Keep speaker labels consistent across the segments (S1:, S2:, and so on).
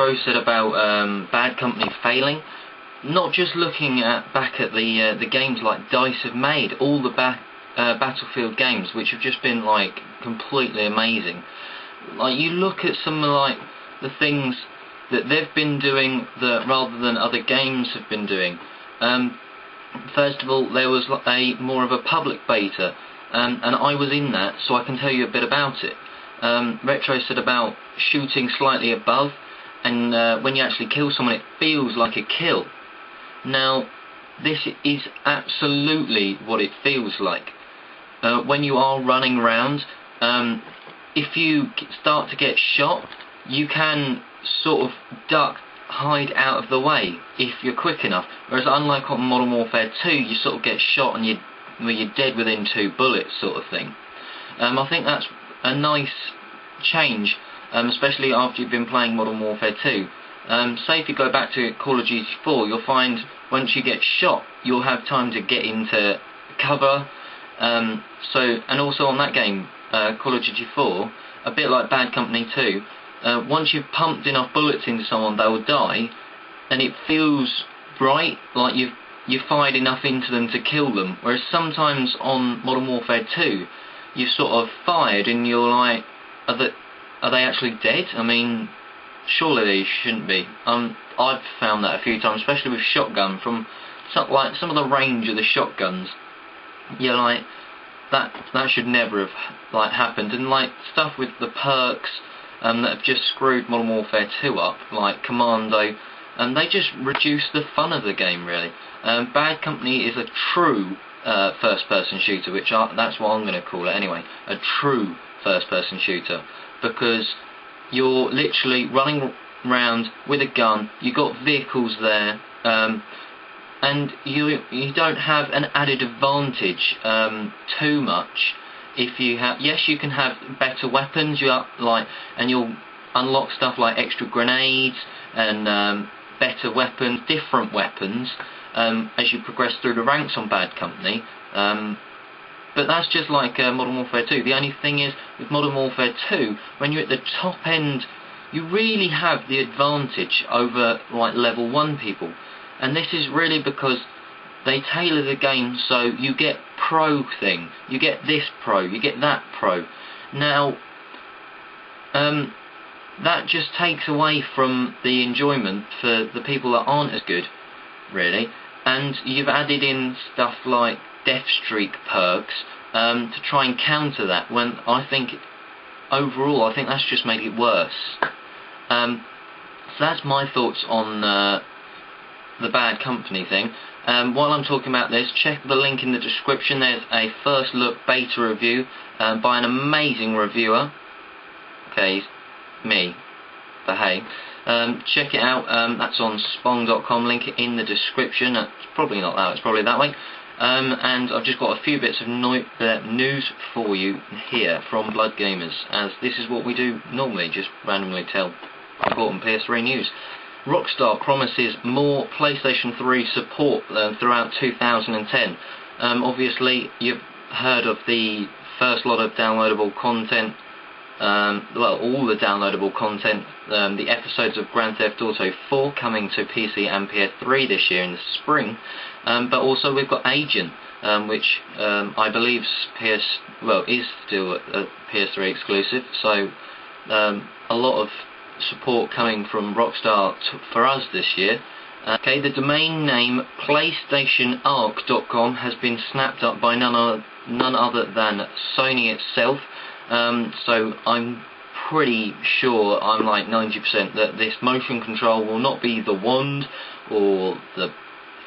S1: Retro said about Bad Company failing, not just looking back at the games like DICE have made, all the Battlefield games, which have just been like completely amazing. Like, you look at some of like the things that they've been doing that rather than other games have been doing. First of all, there was more of a public beta, and I was in that, so I can tell you a bit about it. Retro said about shooting slightly above, and when you actually kill someone, it feels like a kill. Now, this is absolutely what it feels like. When you are running around, if you start to get shot, you can sort of duck, hide out of the way if you're quick enough. Whereas unlike on Modern Warfare 2, you sort of get shot and you're dead within 2 bullets, sort of thing. I think that's a nice change, especially after you've been playing Modern Warfare 2. Say if you go back to Call of Duty 4, you'll find once you get shot, you'll have time to get into cover. And also on that game, Call of Duty 4, a bit like Bad Company 2, once you've pumped enough bullets into someone, they will die, and it feels right, like you've fired enough into them to kill them. Whereas sometimes on Modern Warfare 2, you sort of fired and you're like, are they actually dead? I mean, surely they shouldn't be. I've found that a few times, especially with shotgun. From some of the range of the shotguns, you're like, that should never have happened. And like stuff with the perks that have just screwed Modern Warfare 2 up, like Commando, and they just reduce the fun of the game, really. Bad Company is a true first-person shooter, that's what I'm going to call it anyway, a true first-person shooter, because you're literally running around with a gun, you've got vehicles there, and you don't have an added advantage too much. If you have, yes, you can have better weapons, and you'll unlock stuff like extra grenades and better weapons, different weapons, as you progress through the ranks on Bad Company. But that's just like Modern Warfare 2. The only thing is, with Modern Warfare 2, when you're at the top end, you really have the advantage over like level 1 people. And this is really because they tailor the game so you get pro thing, you get this pro, you get that pro. Now, that just takes away from the enjoyment for the people that aren't as good, really. And you've added in stuff like death streak perks to try and counter that, when I think overall I think that's just made it worse. So that's my thoughts on the Bad Company thing. While I'm talking about this, check the link in the description. There's a first look beta review by an amazing reviewer. Okay, me, but hey, check it out. That's on spong.com, link it in the description. It's probably not that, it's probably that way. And I've just got a few bits of news for you here from Blood Gamers, as this is what we do normally, just randomly tell important PS3 news. Rockstar promises more PlayStation 3 support throughout 2010. Obviously, you've heard of the first lot of downloadable content, all the downloadable content, the episodes of Grand Theft Auto 4 coming to PC and PS3 this year in the spring, but also we've got Agent, which I believe is still a PS3 exclusive, so a lot of support coming from Rockstar for us this year. Okay, the domain name PlayStationArc.com has been snapped up by none other than Sony itself. So I'm pretty sure, I'm like 90%, that this motion control will not be the wand or the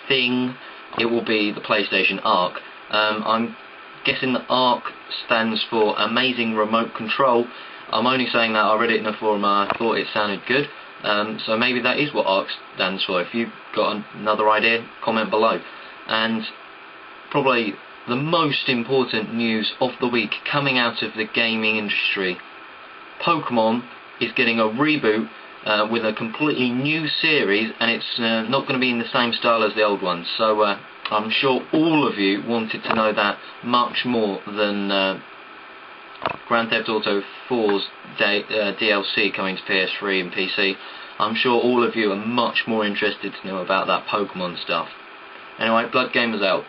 S1: thing, it will be the PlayStation Arc. I'm guessing the Arc stands for Amazing Remote Control. I'm only saying that, I read it in a forum and I thought it sounded good, so maybe that is what ARC stands for. If you've got another idea, comment below. And probably the most important news of the week coming out of the gaming industry, Pokemon is getting a reboot with a completely new series, and it's not going to be in the same style as the old ones, so I'm sure all of you wanted to know that much more than Grand Theft Auto 4's DLC coming to PS3 and PC. I'm sure all of you are much more interested to know about that Pokemon stuff. Anyway, Blood Gamers out.